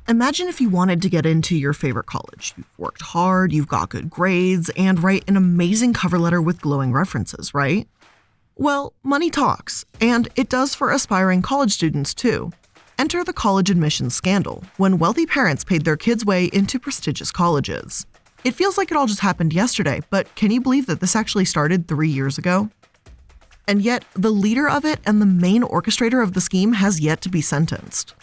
Imagine if you wanted to get into your favorite college. You've worked hard, you've got good grades, and write an amazing cover letter with glowing references, right? Well, money talks, and it does for aspiring college students too. Enter the college admissions scandal, when wealthy parents paid their kids' way into prestigious colleges. It feels like it all just happened yesterday, but can you believe that this actually started 3 years ago? And yet, the leader of it and the main orchestrator of the scheme has yet to be sentenced.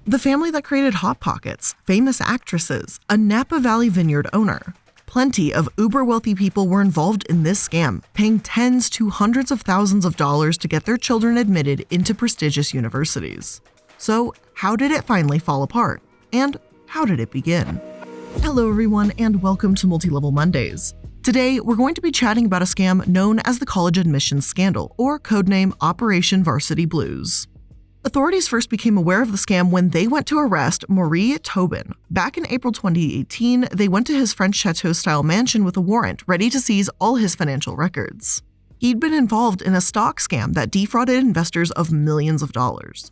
The family that created Hot Pockets, famous actresses, a Napa Valley vineyard owner. Plenty of uber-wealthy people were involved in this scam, paying tens to hundreds of thousands of dollars to get their children admitted into prestigious universities. So, how did it finally fall apart? And how did it begin? Hello everyone, and welcome to Multi-Level Mondays. Today, we're going to be chatting about a scam known as the college admissions scandal, or codename Operation Varsity Blues. Authorities first became aware of the scam when they went to arrest Maurice Tobin. Back in April 2018, they went to his French chateau-style mansion with a warrant, ready to seize all his financial records. He'd been involved in a stock scam that defrauded investors of millions of dollars.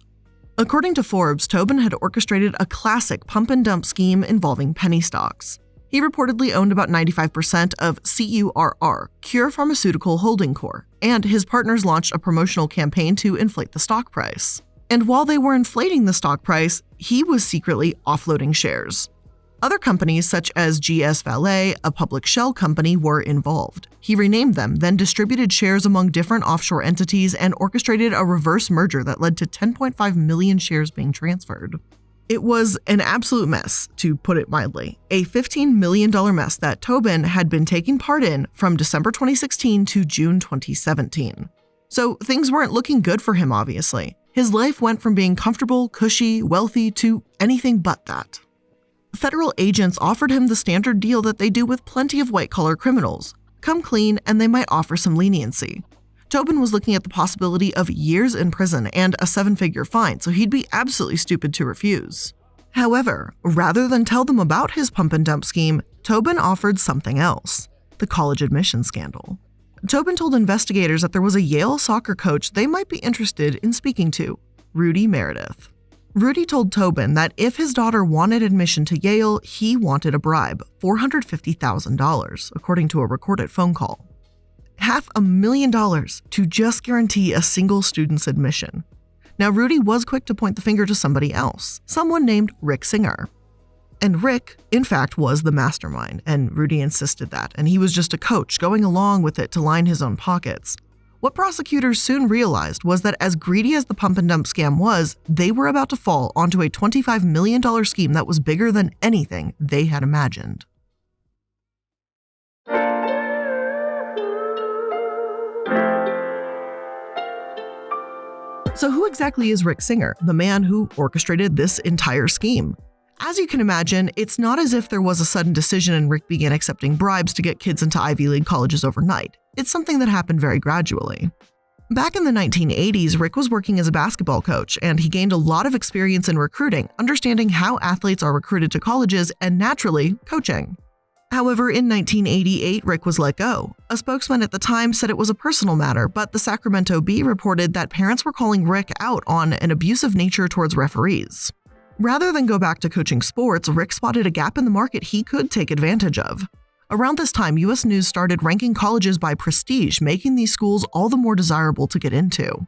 According to Forbes, Tobin had orchestrated a classic pump-and-dump scheme involving penny stocks. He reportedly owned about 95% of CURR, Cure Pharmaceutical Holding Corp., and his partners launched a promotional campaign to inflate the stock price. And while they were inflating the stock price, he was secretly offloading shares. Other companies such as GS Valet, a public shell company, were involved. He renamed them, then distributed shares among different offshore entities and orchestrated a reverse merger that led to 10.5 million shares being transferred. It was an absolute mess, to put it mildly, a $15 million mess that Tobin had been taking part in from December 2016 to June 2017. So things weren't looking good for him, obviously. His life went from being comfortable, cushy, wealthy to anything but that. Federal agents offered him the standard deal that they do with plenty of white-collar criminals. Come clean and they might offer some leniency. Tobin was looking at the possibility of years in prison and a 7-figure fine, so he'd be absolutely stupid to refuse. However, rather than tell them about his pump-and-dump scheme, Tobin offered something else: the college admissions scandal. Tobin told investigators that there was a Yale soccer coach they might be interested in speaking to, Rudy Meredith. Rudy told Tobin that if his daughter wanted admission to Yale, he wanted a bribe, $450,000, according to a recorded phone call. $500,000 to just guarantee a single student's admission. Now, Rudy was quick to point the finger to somebody else, someone named Rick Singer. And Rick, in fact, was the mastermind, and Rudy insisted that, and he was just a coach going along with it to line his own pockets. What prosecutors soon realized was that as greedy as the pump-and-dump scam was, they were about to fall onto a $25 million scheme that was bigger than anything they had imagined. So who exactly is Rick Singer, the man who orchestrated this entire scheme? As you can imagine, it's not as if there was a sudden decision and Rick began accepting bribes to get kids into Ivy League colleges overnight. It's something that happened very gradually. Back in the 1980s, Rick was working as a basketball coach, and he gained a lot of experience in recruiting, understanding how athletes are recruited to colleges, and naturally, coaching. However, in 1988, Rick was let go. A spokesman at the time said it was a personal matter, but the Sacramento Bee reported that parents were calling Rick out on an abusive nature towards referees. Rather than go back to coaching sports, Rick spotted a gap in the market he could take advantage of. Around this time, U.S. News started ranking colleges by prestige, making these schools all the more desirable to get into.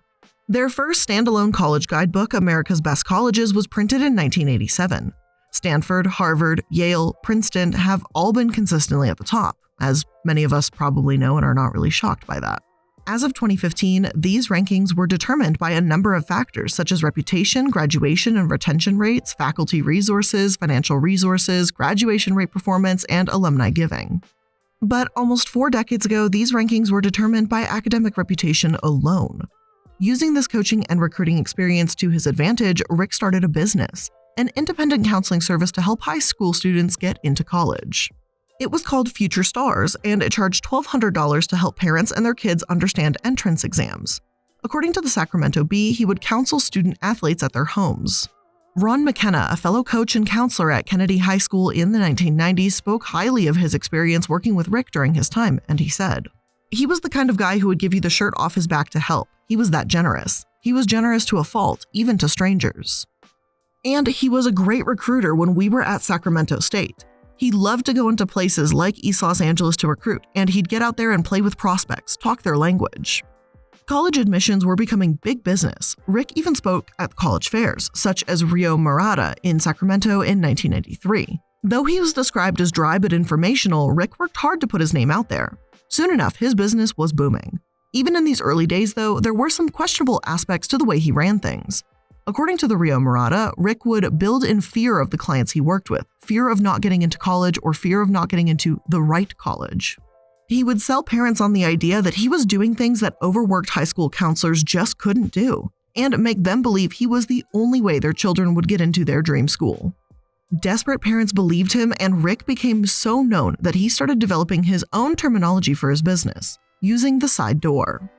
Their first standalone college guidebook, America's Best Colleges, was printed in 1987. Stanford, Harvard, Yale, Princeton have all been consistently at the top, as many of us probably know and are not really shocked by that. As of 2015, these rankings were determined by a number of factors such as reputation, graduation and retention rates, faculty resources, financial resources, graduation rate performance, and alumni giving. But almost 4 decades ago, these rankings were determined by academic reputation alone. Using this coaching and recruiting experience to his advantage, Rick started a business, an independent counseling service to help high school students get into college. It was called Future Stars, and it charged $1,200 to help parents and their kids understand entrance exams. According to the Sacramento Bee, he would counsel student athletes at their homes. Ron McKenna, a fellow coach and counselor at Kennedy High School in the 1990s, spoke highly of his experience working with Rick during his time, and he said, "He was the kind of guy who would give you the shirt off his back to help. He was that generous. He was generous to a fault, even to strangers." And he was a great recruiter when we were at Sacramento State. He loved to go into places like East Los Angeles to recruit, and he'd get out there and play with prospects, talk their language. College admissions were becoming big business. Rick even spoke at college fairs, such as Rio Mirada in Sacramento in 1993. Though he was described as dry but informational, Rick worked hard to put his name out there. Soon enough, his business was booming. Even in these early days, though, there were some questionable aspects to the way he ran things. According to the Rio Mirada, Rick would build in fear of the clients he worked with, fear of not getting into college or fear of not getting into the right college. He would sell parents on the idea that he was doing things that overworked high school counselors just couldn't do, and make them believe he was the only way their children would get into their dream school. Desperate parents believed him, and Rick became so known that he started developing his own terminology for his business, using the side door.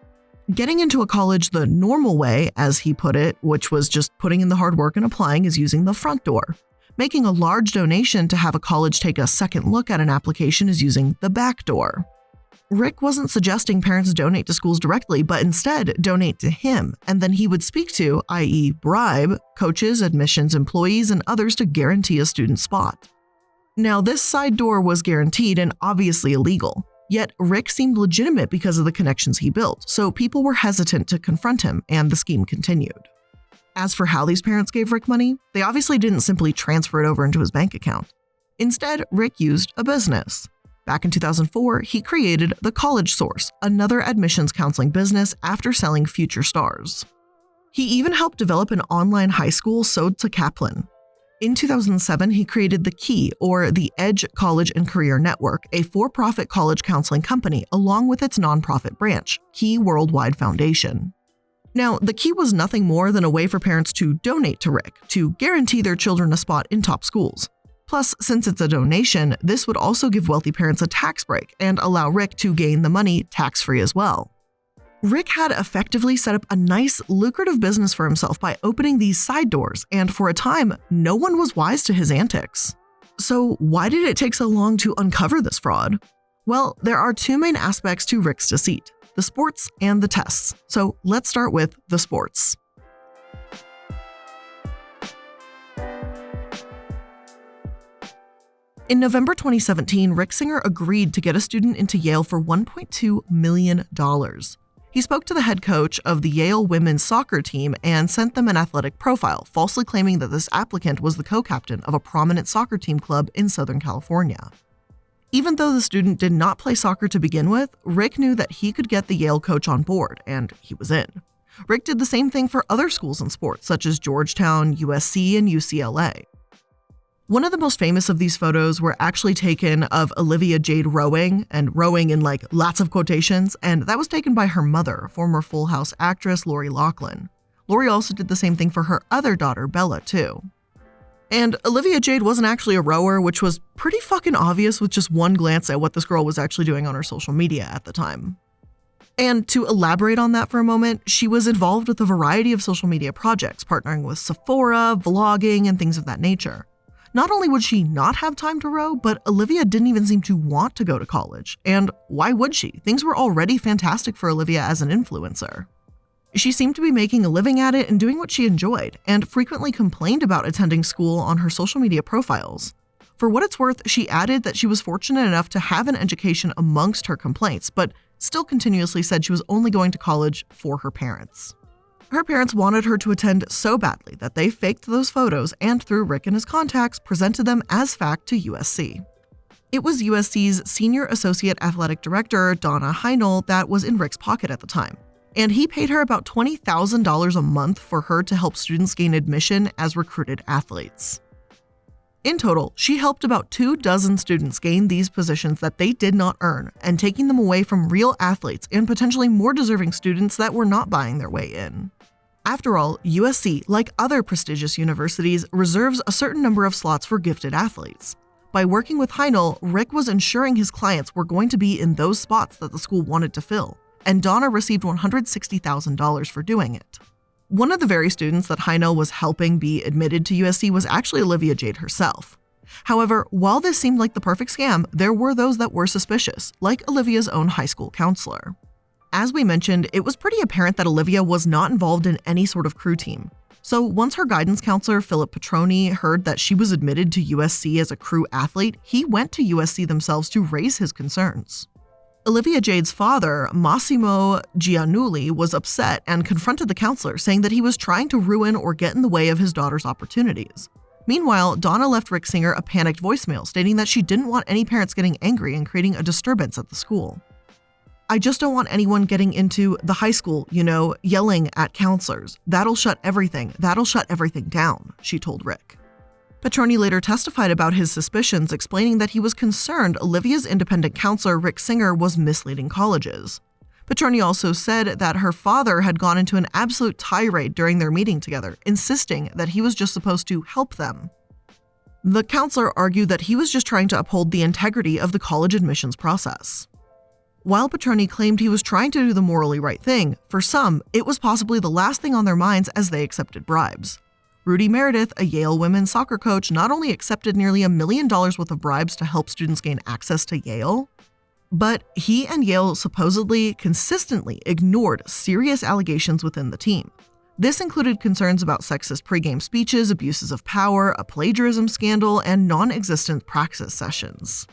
Getting into a college the normal way, as he put it, which was just putting in the hard work and applying, is using the front door. Making a large donation to have a college take a second look at an application is using the back door. Rick wasn't suggesting parents donate to schools directly, but instead donate to him, and then he would speak to, i.e. bribe, coaches, admissions employees, and others to guarantee a student spot. Now, this side door was guaranteed and obviously illegal, yet Rick seemed legitimate because of the connections he built, so people were hesitant to confront him, and the scheme continued. As for how these parents gave Rick money, they obviously didn't simply transfer it over into his bank account. Instead, Rick used a business. Back in 2004, he created The College Source, another admissions counseling business after selling Future Stars. He even helped develop an online high school sold to Kaplan. In 2007, he created The Key, or the Edge College and Career Network, a for-profit college counseling company, along with its nonprofit branch, Key Worldwide Foundation. Now, The Key was nothing more than a way for parents to donate to Rick, to guarantee their children a spot in top schools. Plus, since it's a donation, this would also give wealthy parents a tax break and allow Rick to gain the money tax-free as well. Rick had effectively set up a nice, lucrative business for himself by opening these side doors, and for a time, no one was wise to his antics. So why did it take so long to uncover this fraud? Well, there are two main aspects to Rick's deceit: the sports and the tests. So let's start with the sports. In November 2017, Rick Singer agreed to get a student into Yale for $1.2 million. He spoke to the head coach of the Yale women's soccer team and sent them an athletic profile, falsely claiming that this applicant was the co-captain of a prominent soccer team club in Southern California. Even though the student did not play soccer to begin with, Rick knew that he could get the Yale coach on board, and he was in. Rick did the same thing for other schools in sports, such as Georgetown, USC, and UCLA. One of the most famous of these photos were actually taken of Olivia Jade rowing, and rowing in like lots of quotations, and that was taken by her mother, former Full House actress Lori Loughlin. Lori also did the same thing for her other daughter, Bella, too. And Olivia Jade wasn't actually a rower, which was pretty fucking obvious with just one glance at what this girl was actually doing on her social media at the time. And to elaborate on that for a moment, she was involved with a variety of social media projects, partnering with Sephora, vlogging, and things of that nature. Not only would she not have time to row, but Olivia didn't even seem to want to go to college. And why would she? Things were already fantastic for Olivia as an influencer. She seemed to be making a living at it and doing what she enjoyed, and frequently complained about attending school on her social media profiles. For what it's worth, she added that she was fortunate enough to have an education amongst her complaints, but still continuously said she was only going to college for her parents. Her parents wanted her to attend so badly that they faked those photos and, through Rick and his contacts, presented them as fact to USC. It was USC's Senior Associate Athletic Director, Donna Heinel, that was in Rick's pocket at the time, and he paid her about $20,000 a month for her to help students gain admission as recruited athletes. In total, she helped about 24 students gain these positions that they did not earn, and taking them away from real athletes and potentially more deserving students that were not buying their way in. After all, USC, like other prestigious universities, reserves a certain number of slots for gifted athletes. By working with Heinel, Rick was ensuring his clients were going to be in those spots that the school wanted to fill, and Donna received $160,000 for doing it. One of the very students that Heinel was helping be admitted to USC was actually Olivia Jade herself. However, while this seemed like the perfect scam, there were those that were suspicious, like Olivia's own high school counselor. As we mentioned, it was pretty apparent that Olivia was not involved in any sort of crew team. So once her guidance counselor, Philip Petroni, heard that she was admitted to USC as a crew athlete, he went to USC themselves to raise his concerns. Olivia Jade's father, Massimo Giannulli, was upset and confronted the counselor, saying that he was trying to ruin or get in the way of his daughter's opportunities. Meanwhile, Donna left Rick Singer a panicked voicemail stating that she didn't want any parents getting angry and creating a disturbance at the school. "I just don't want anyone getting into the high school, yelling at counselors. That'll shut everything down," she told Rick. Petroni later testified about his suspicions, explaining that he was concerned Olivia's independent counselor, Rick Singer, was misleading colleges. Petroni also said that her father had gone into an absolute tirade during their meeting together, insisting that he was just supposed to help them. The counselor argued that he was just trying to uphold the integrity of the college admissions process. While Petroni claimed he was trying to do the morally right thing, for some, it was possibly the last thing on their minds as they accepted bribes. Rudy Meredith, a Yale women's soccer coach, not only accepted nearly $1 million worth of bribes to help students gain access to Yale, but he and Yale supposedly consistently ignored serious allegations within the team. This included concerns about sexist pregame speeches, abuses of power, a plagiarism scandal, and non-existent practice sessions.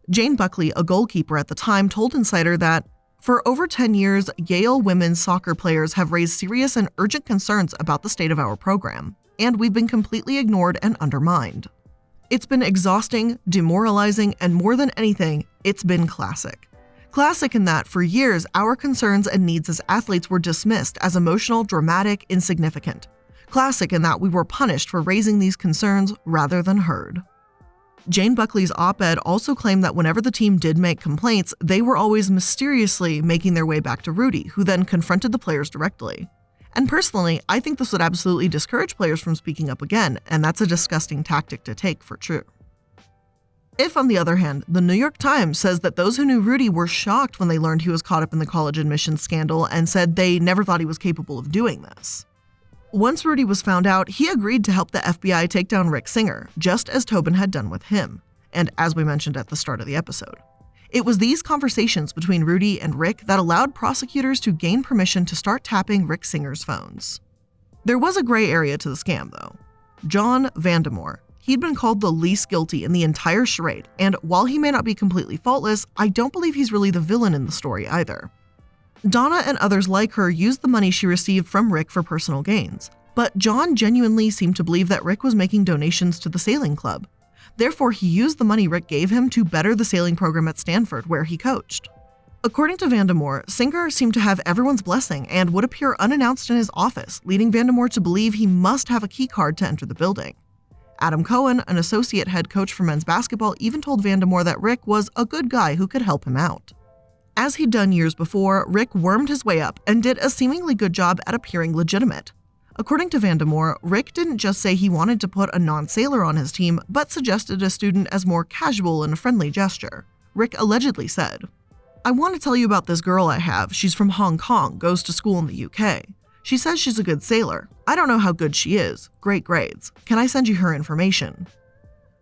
Jane Buckley, a goalkeeper at the time, told Insider that, "For over 10 years, Yale women's soccer players have raised serious and urgent concerns about the state of our program, and we've been completely ignored and undermined. It's been exhausting, demoralizing, and more than anything, it's been classic. Classic in that, for years, our concerns and needs as athletes were dismissed as emotional, dramatic, insignificant. Classic in that we were punished for raising these concerns rather than heard." Jane Buckley's op-ed also claimed that whenever the team did make complaints, they were always mysteriously making their way back to Rudy, who then confronted the players directly. And personally, I think this would absolutely discourage players from speaking up again, and that's a disgusting tactic to take for true. If, on the other hand, the New York Times says that those who knew Rudy were shocked when they learned he was caught up in the college admissions scandal and said they never thought he was capable of doing this. Once Rudy was found out, he agreed to help the FBI take down Rick Singer, just as Tobin had done with him, and as we mentioned at the start of the episode. It was these conversations between Rudy and Rick that allowed prosecutors to gain permission to start tapping Rick Singer's phones. There was a gray area to the scam, though. John Vandemore. He'd been called the least guilty in the entire charade, and while he may not be completely faultless, I don't believe he's really the villain in the story either. Donna and others like her used the money she received from Rick for personal gains, but John genuinely seemed to believe that Rick was making donations to the sailing club. Therefore, he used the money Rick gave him to better the sailing program at Stanford, where he coached. According to Vandemore, Singer seemed to have everyone's blessing and would appear unannounced in his office, leading Vandemore to believe he must have a key card to enter the building. Adam Cohen, an associate head coach for men's basketball, even told Vandemore that Rick was a good guy who could help him out. As he'd done years before, Rick wormed his way up and did a seemingly good job at appearing legitimate. According to Vandemore, Rick didn't just say he wanted to put a non-sailor on his team, but suggested a student as more casual and a friendly gesture. Rick allegedly said, "I want to tell you about this girl I have. She's from Hong Kong, goes to school in the UK. She says she's a good sailor. I don't know how good she is. Great grades. Can I send you her information?"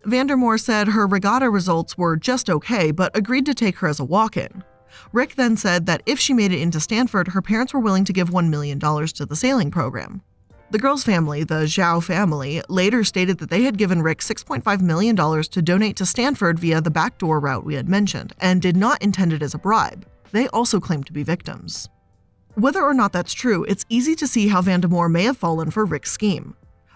Vandemore said her regatta results were just okay, but agreed to take her as a walk-in. Rick then said that if she made it into Stanford, her parents were willing to give $1 million to the sailing program. The girl's family, the Zhao family, later stated that they had given Rick $6.5 million to donate to Stanford via the backdoor route we had mentioned, and did not intend it as a bribe. They also claimed to be victims. Whether or not that's true, it's easy to see how Vandemore may have fallen for Rick's scheme.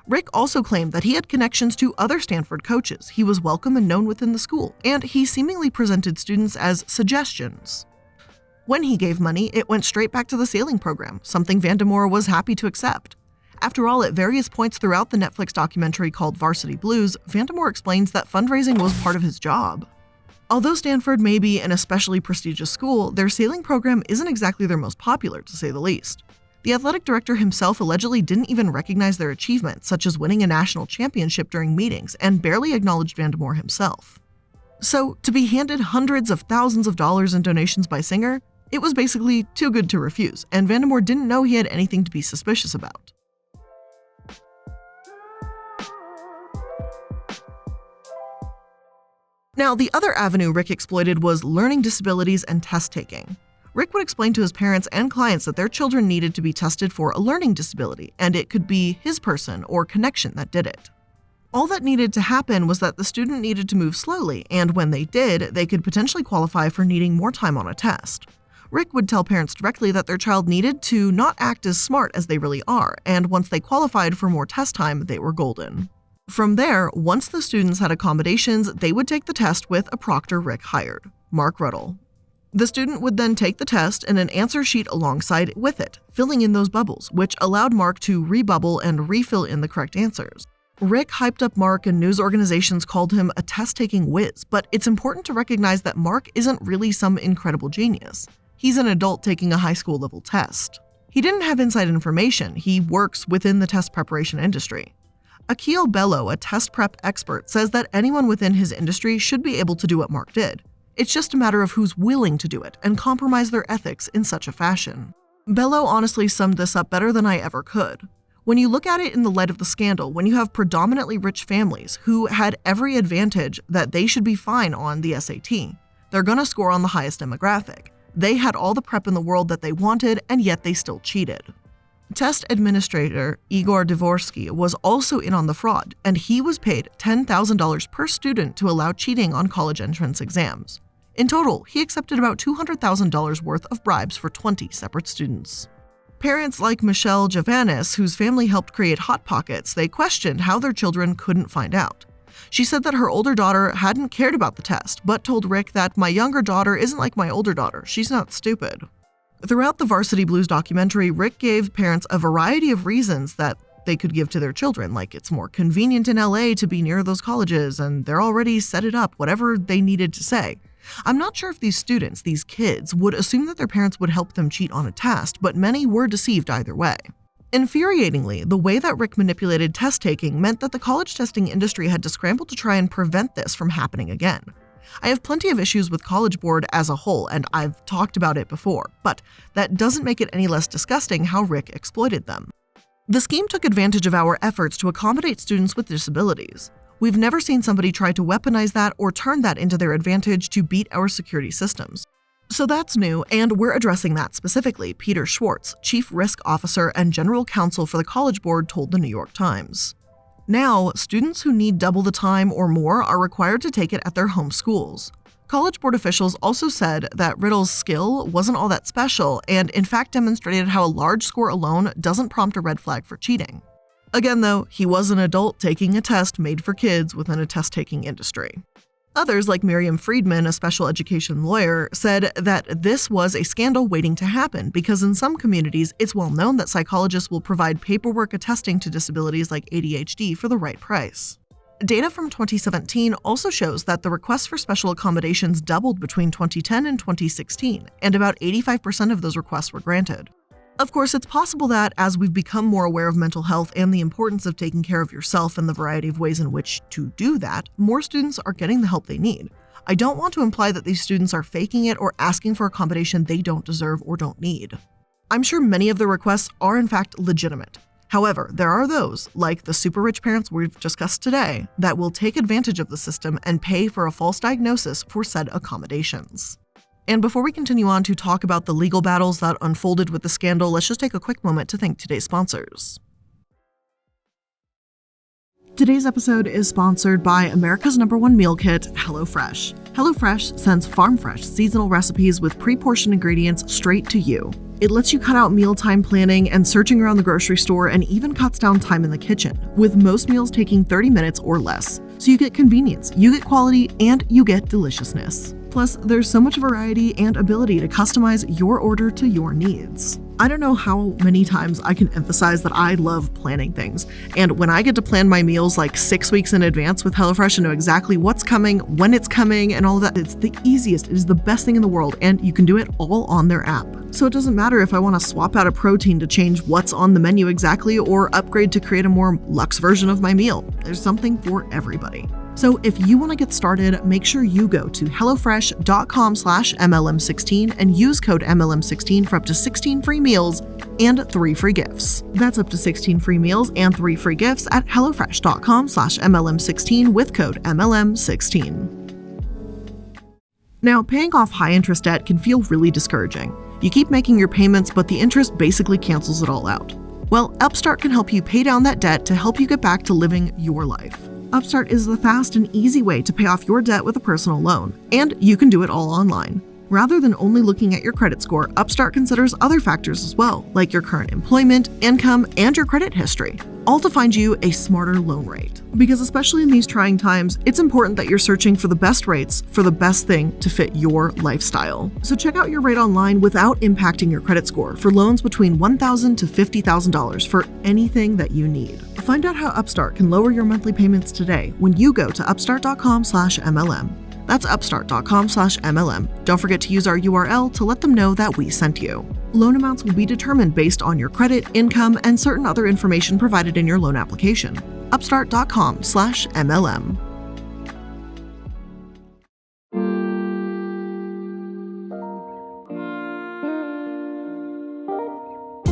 Rick also claimed that he had connections to other Stanford coaches, he was welcome and known within the school, and he seemingly presented students as suggestions. When he gave money, it went straight back to the sailing program, something Vandemore was happy to accept. After all, at various points throughout the Netflix documentary called Varsity Blues, Vandemore explains that fundraising was part of his job. Although Stanford may be an especially prestigious school, their sailing program isn't exactly their most popular, to say the least. The athletic director himself allegedly didn't even recognize their achievements, such as winning a national championship during meetings, and barely acknowledged Vandemore himself. So, to be handed hundreds of thousands of dollars in donations by Singer, it was basically too good to refuse, and Vandemore didn't know he had anything to be suspicious about. Now, the other avenue Rick exploited was learning disabilities and test taking. Rick would explain to his parents and clients that their children needed to be tested for a learning disability, and it could be his person or connection that did it. All that needed to happen was that the student needed to move slowly, and when they did, they could potentially qualify for needing more time on a test. Rick would tell parents directly that their child needed to not act as smart as they really are, and once they qualified for more test time, they were golden. From there, once the students had accommodations, they would take the test with a proctor Rick hired, Mark Ruddle. The student would then take the test and an answer sheet alongside with it, filling in those bubbles, which allowed Mark to rebubble and refill in the correct answers. Rick hyped up Mark, and news organizations called him a test-taking whiz, but it's important to recognize that Mark isn't really some incredible genius. He's an adult taking a high school level test. He didn't have inside information, he works within the test preparation industry. Akil Bello, a test prep expert, says that anyone within his industry should be able to do what Mark did. It's just a matter of who's willing to do it and compromise their ethics in such a fashion. Bello honestly summed this up better than I ever could. When you look at it in the light of the scandal, when you have predominantly rich families who had every advantage that they should be fine on the SAT, they're gonna score on the highest demographic. They had all the prep in the world that they wanted, and yet they still cheated. Test administrator Igor Dvorsky was also in on the fraud, and he was paid $10,000 per student to allow cheating on college entrance exams. In total, he accepted about $200,000 worth of bribes for 20 separate students. Parents like Michelle Javanis, whose family helped create Hot Pockets, they questioned how their children couldn't find out. She said that her older daughter hadn't cared about the test, but told Rick that my younger daughter isn't like my older daughter, she's not stupid. Throughout the Varsity Blues documentary, Rick gave parents a variety of reasons that they could give to their children, like it's more convenient in LA to be near those colleges and they're already set it up, whatever they needed to say. I'm not sure if these students, these kids, would assume that their parents would help them cheat on a test, but many were deceived either way. Infuriatingly, the way that Rick manipulated test taking meant that the college testing industry had to scramble to try and prevent this from happening again. I have plenty of issues with College Board as a whole, and I've talked about it before, but that doesn't make it any less disgusting how Rick exploited them. The scheme took advantage of our efforts to accommodate students with disabilities. We've never seen somebody try to weaponize that or turn that into their advantage to beat our security systems. So that's new, and we're addressing that specifically, Peter Schwartz, Chief Risk Officer and General Counsel for the College Board, told the New York Times. Now, students who need double the time or more are required to take it at their home schools. College Board officials also said that Riddle's skill wasn't all that special and in fact demonstrated how a large score alone doesn't prompt a red flag for cheating. Again though, he was an adult taking a test made for kids within a test-taking industry. Others, like Miriam Friedman, a special education lawyer, said that this was a scandal waiting to happen because in some communities, it's well known that psychologists will provide paperwork attesting to disabilities like ADHD for the right price. Data from 2017 also shows that the requests for special accommodations doubled between 2010 and 2016, and about 85% of those requests were granted. Of course, it's possible that as we've become more aware of mental health and the importance of taking care of yourself and the variety of ways in which to do that, more students are getting the help they need. I don't want to imply that these students are faking it or asking for accommodation they don't deserve or don't need. I'm sure many of the requests are in fact legitimate. However, there are those, like the super rich parents we've discussed today, that will take advantage of the system and pay for a false diagnosis for said accommodations. And before we continue on to talk about the legal battles that unfolded with the scandal, let's just take a quick moment to thank today's sponsors. Today's episode is sponsored by America's #1 meal kit, HelloFresh. HelloFresh sends farm-fresh seasonal recipes with pre-portioned ingredients straight to you. It lets you cut out mealtime planning and searching around the grocery store and even cuts down time in the kitchen, with most meals taking 30 minutes or less. So you get convenience, you get quality, and you get deliciousness. Plus, there's so much variety and ability to customize your order to your needs. I don't know how many times I can emphasize that I love planning things. And when I get to plan my meals like 6 weeks in advance with HelloFresh and know exactly what's coming, when it's coming, and all of that, it's the easiest. It is the best thing in the world, and you can do it all on their app. So it doesn't matter if I want to swap out a protein to change what's on the menu exactly or upgrade to create a more luxe version of my meal. There's something for everybody. So if you want to get started, make sure you go to hellofresh.com/MLM16 and use code MLM16 for up to 16 free meals and 3 free gifts. That's up to 16 free meals and 3 free gifts at hellofresh.com/MLM16 with code MLM16. Now, paying off high interest debt can feel really discouraging. You keep making your payments, but the interest basically cancels it all out. Well, Upstart can help you pay down that debt to help you get back to living your life. Upstart is the fast and easy way to pay off your debt with a personal loan, and you can do it all online. Rather than only looking at your credit score, Upstart considers other factors as well, like your current employment, income, and your credit history, all to find you a smarter loan rate. Because especially in these trying times, it's important that you're searching for the best rates for the best thing to fit your lifestyle. So check out your rate online without impacting your credit score for loans between $1,000 to $50,000 for anything that you need. Find out how Upstart can lower your monthly payments today when you go to upstart.com/MLM. That's upstart.com/MLM. Don't forget to use our URL to let them know that we sent you. Loan amounts will be determined based on your credit, income, and certain other information provided in your loan application. Upstart.com/MLM.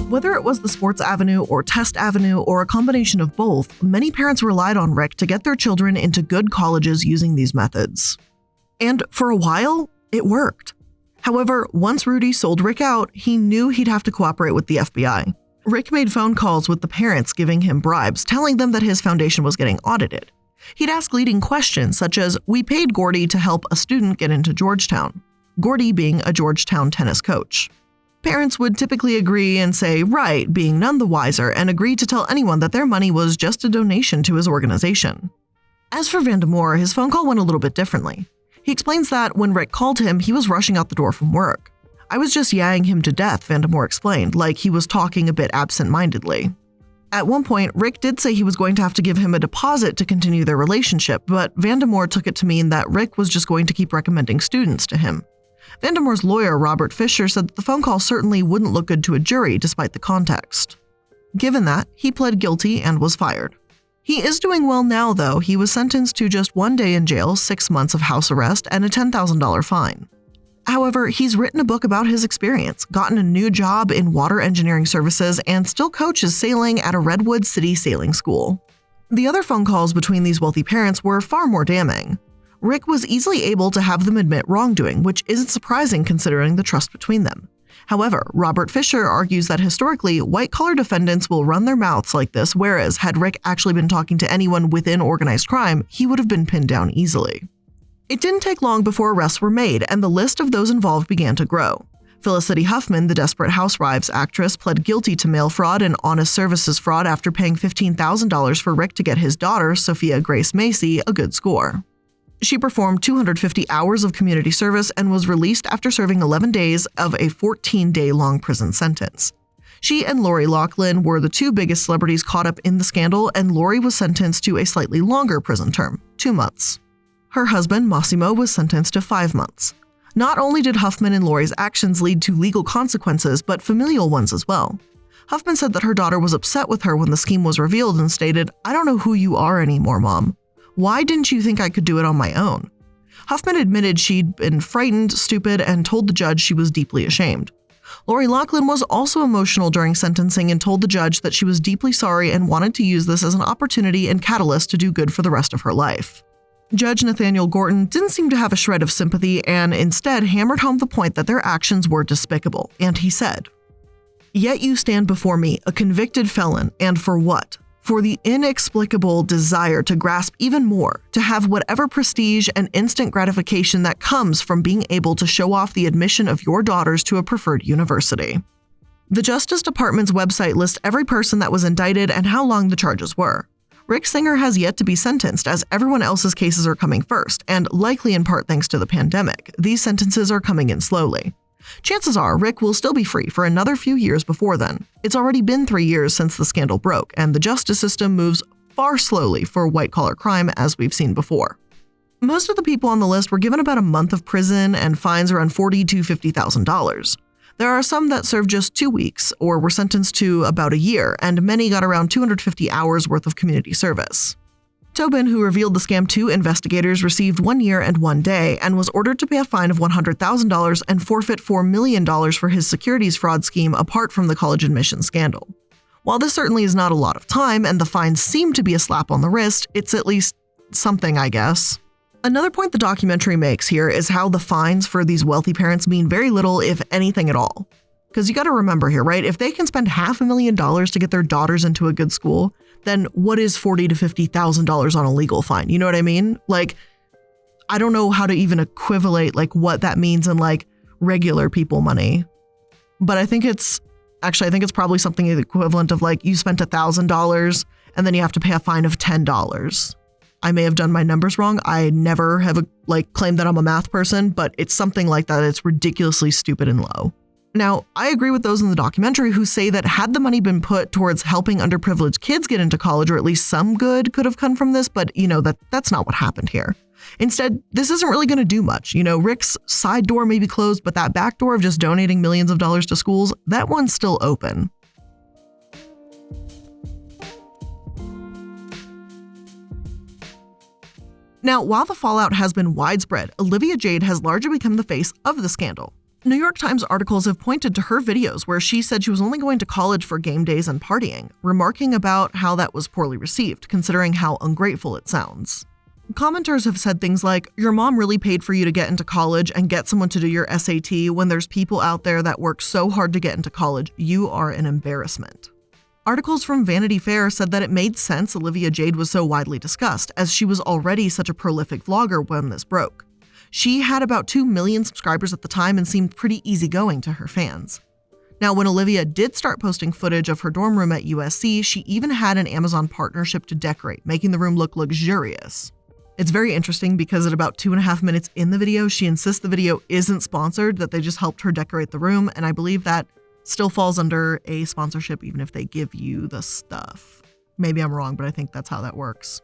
Whether it was the sports avenue or test avenue or a combination of both, many parents relied on Rick to get their children into good colleges using these methods. And for a while, it worked. However, once Rudy sold Rick out, he knew he'd have to cooperate with the FBI. Rick made phone calls with the parents giving him bribes, telling them that his foundation was getting audited. He'd ask leading questions such as, "We paid Gordy to help a student get into Georgetown," Gordy being a Georgetown tennis coach. Parents would typically agree and say, right, being none the wiser, and agree to tell anyone that their money was just a donation to his organization. As for Vandemore, his phone call went a little bit differently. He explains that when Rick called him, he was rushing out the door from work. "I was just yaying him to death," Vandemore explained, like he was talking a bit absent-mindedly. At one point, Rick did say he was going to have to give him a deposit to continue their relationship, but Vandemore took it to mean that Rick was just going to keep recommending students to him. Vandemore's lawyer, Robert Fisher, said that the phone call certainly wouldn't look good to a jury despite the context. Given that, he pled guilty and was fired. He is doing well now, though. He was sentenced to just 1 day in jail, 6 months of house arrest, and a $10,000 fine. However, he's written a book about his experience, gotten a new job in water engineering services, and still coaches sailing at a Redwood City sailing school. The other phone calls between these wealthy parents were far more damning. Rick was easily able to have them admit wrongdoing, which isn't surprising considering the trust between them. However, Robert Fisher argues that historically, white-collar defendants will run their mouths like this, whereas had Rick actually been talking to anyone within organized crime, he would have been pinned down easily. It didn't take long before arrests were made, and the list of those involved began to grow. Felicity Huffman, the Desperate Housewives actress, pled guilty to mail fraud and honest services fraud after paying $15,000 for Rick to get his daughter, Sophia Grace Macy, a good score. She performed 250 hours of community service and was released after serving 11 days of a 14-day-long prison sentence. She and Lori Loughlin were the two biggest celebrities caught up in the scandal, and Lori was sentenced to a slightly longer prison term, 2 months. Her husband, Massimo, was sentenced to 5 months. Not only did Huffman and Lori's actions lead to legal consequences, but familial ones as well. Huffman said that her daughter was upset with her when the scheme was revealed and stated, "I don't know who you are anymore, Mom. Why didn't you think I could do it on my own?" Huffman admitted she'd been frightened, stupid, and told the judge she was deeply ashamed. Lori Loughlin was also emotional during sentencing and told the judge that she was deeply sorry and wanted to use this as an opportunity and catalyst to do good for the rest of her life. Judge Nathaniel Gorton didn't seem to have a shred of sympathy and instead hammered home the point that their actions were despicable, and he said, "Yet you stand before me, a convicted felon, and for what? For the inexplicable desire to grasp even more, to have whatever prestige and instant gratification that comes from being able to show off the admission of your daughters to a preferred university." The Justice Department's website lists every person that was indicted and how long the charges were. Rick Singer has yet to be sentenced, as everyone else's cases are coming first, and likely in part thanks to the pandemic, these sentences are coming in slowly. Chances are Rick will still be free for another few years before then. It's already been 3 years since the scandal broke, and the justice system moves far slowly for white-collar crime, as we've seen before. Most of the people on the list were given about a month of prison and fines around $40,000 to $50,000. There are some that served just 2 weeks or were sentenced to about a year, and many got around 250 hours worth of community service. Tobin, who revealed the scam to investigators, received 1 year and 1 day and was ordered to pay a fine of $100,000 and forfeit $4 million for his securities fraud scheme apart from the college admissions scandal. While this certainly is not a lot of time and the fines seem to be a slap on the wrist, it's at least something, I guess. Another point the documentary makes here is how the fines for these wealthy parents mean very little, if anything at all. Because you got to remember here, right? If they can spend $500,000 to get their daughters into a good school, then what is $40,000 to $50,000 on a legal fine? You know what I mean? Like, I don't know how to even equivalent like what that means in like regular people money. But I think it's probably something equivalent of like you spent $1,000 and then you have to pay a fine of $10. I may have done my numbers wrong. I never have claimed that I'm a math person, but it's something like that. It's ridiculously stupid and low. Now, I agree with those in the documentary who say that had the money been put towards helping underprivileged kids get into college, or at least some good could have come from this, but that's not what happened here. Instead, this isn't really going to do much. Rick's side door may be closed, but that back door of just donating millions of dollars to schools, that one's still open. Now, while the fallout has been widespread, Olivia Jade has largely become the face of the scandal. New York Times articles have pointed to her videos where she said she was only going to college for game days and partying, remarking about how that was poorly received, considering how ungrateful it sounds. Commenters have said things like, "Your mom really paid for you to get into college and get someone to do your SAT when there's people out there that work so hard to get into college. You are an embarrassment." Articles from Vanity Fair said that it made sense Olivia Jade was so widely discussed, as she was already such a prolific vlogger when this broke. She had about 2 million subscribers at the time and seemed pretty easygoing to her fans. Now, when Olivia did start posting footage of her dorm room at USC, she even had an Amazon partnership to decorate, making the room look luxurious. It's very interesting because at about 2.5 minutes in the video, she insists the video isn't sponsored, that they just helped her decorate the room, and I believe that still falls under a sponsorship even if they give you the stuff. Maybe I'm wrong, but I think that's how that works.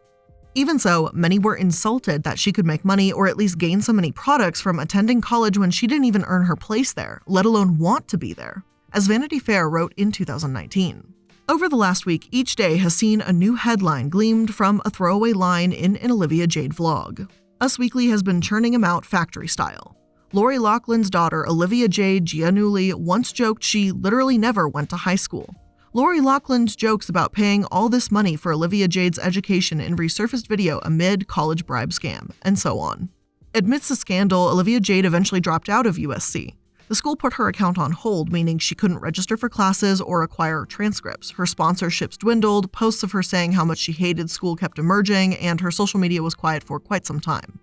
Even so, many were insulted that she could make money or at least gain so many products from attending college when she didn't even earn her place there, let alone want to be there, as Vanity Fair wrote in 2019. Over the last week, each day has seen a new headline gleamed from a throwaway line in an Olivia Jade vlog. Us Weekly has been churning them out factory style. Lori Loughlin's daughter, Olivia Jade Giannulli, once joked she literally never went to high school. Lori Loughlin's jokes about paying all this money for Olivia Jade's education in resurfaced video amid college bribe scam, and so on. Amidst the scandal, Olivia Jade eventually dropped out of USC. The school put her account on hold, meaning she couldn't register for classes or acquire transcripts. Her sponsorships dwindled, posts of her saying how much she hated school kept emerging, and her social media was quiet for quite some time.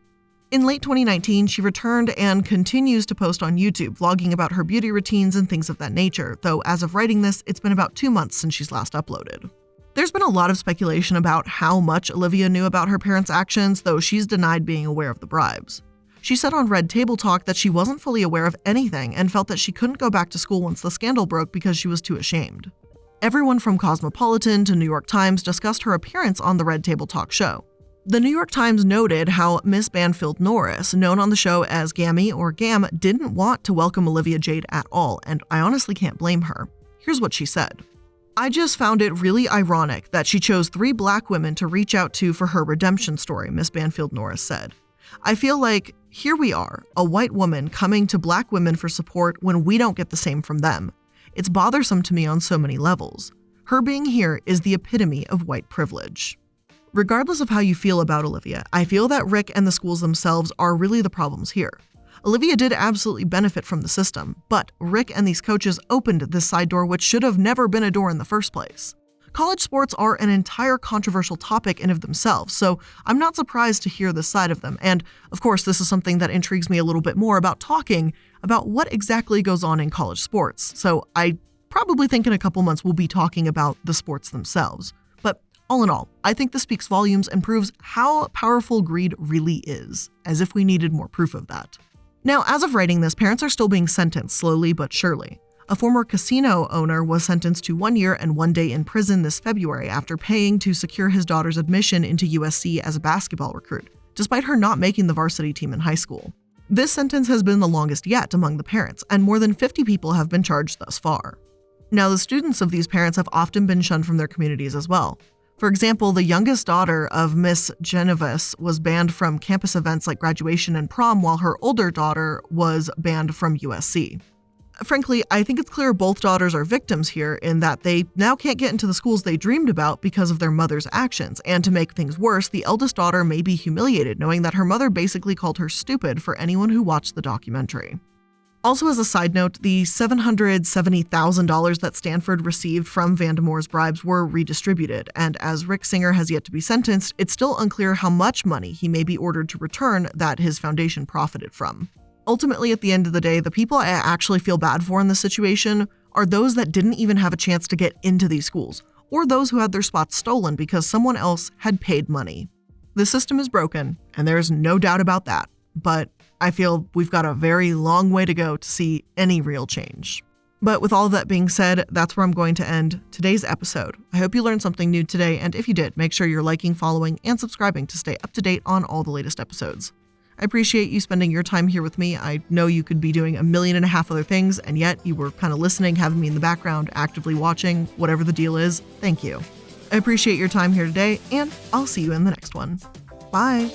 In late 2019, she returned and continues to post on YouTube, vlogging about her beauty routines and things of that nature, though as of writing this, it's been about 2 months since she's last uploaded. There's been a lot of speculation about how much Olivia knew about her parents' actions, though she's denied being aware of the bribes. She said on Red Table Talk that she wasn't fully aware of anything and felt that she couldn't go back to school once the scandal broke because she was too ashamed. Everyone from Cosmopolitan to New York Times discussed her appearance on the Red Table Talk show. The New York Times noted how Miss Banfield Norris, known on the show as Gammy or Gam, didn't want to welcome Olivia Jade at all, and I honestly can't blame her. Here's what she said. "I just found it really ironic that she chose 3 black women to reach out to for her redemption story," Miss Banfield Norris said. "I feel like here we are, a white woman coming to black women for support when we don't get the same from them. It's bothersome to me on so many levels. Her being here is the epitome of white privilege." Regardless of how you feel about Olivia, I feel that Rick and the schools themselves are really the problems here. Olivia did absolutely benefit from the system, but Rick and these coaches opened this side door which should have never been a door in the first place. College sports are an entire controversial topic in of themselves, so I'm not surprised to hear this side of them. And of course, this is something that intrigues me a little bit more about talking about what exactly goes on in college sports. So I probably think in a couple months we'll be talking about the sports themselves. But all in all, I think this speaks volumes and proves how powerful greed really is, as if we needed more proof of that. Now, as of writing this, parents are still being sentenced slowly but surely. A former casino owner was sentenced to 1 year and 1 day in prison this February after paying to secure his daughter's admission into USC as a basketball recruit, despite her not making the varsity team in high school. This sentence has been the longest yet among the parents, and more than 50 people have been charged thus far. Now, the students of these parents have often been shunned from their communities as well. For example, the youngest daughter of Miss Genevis was banned from campus events like graduation and prom, while her older daughter was banned from USC. Frankly, I think it's clear both daughters are victims here in that they now can't get into the schools they dreamed about because of their mother's actions. And to make things worse, the eldest daughter may be humiliated knowing that her mother basically called her stupid for anyone who watched the documentary. Also, as a side note, the $770,000 that Stanford received from Vandemore's bribes were redistributed, and as Rick Singer has yet to be sentenced, it's still unclear how much money he may be ordered to return that his foundation profited from. Ultimately, at the end of the day, the people I actually feel bad for in this situation are those that didn't even have a chance to get into these schools, or those who had their spots stolen because someone else had paid money. The system is broken, and there's no doubt about that, but I feel we've got a very long way to go to see any real change. But with all of that being said, that's where I'm going to end today's episode. I hope you learned something new today, and if you did, make sure you're liking, following, and subscribing to stay up to date on all the latest episodes. I appreciate you spending your time here with me. I know you could be doing 1.5 million other things, and yet you were kind of listening, having me in the background, actively watching, whatever the deal is. Thank you. I appreciate your time here today, and I'll see you in the next one. Bye.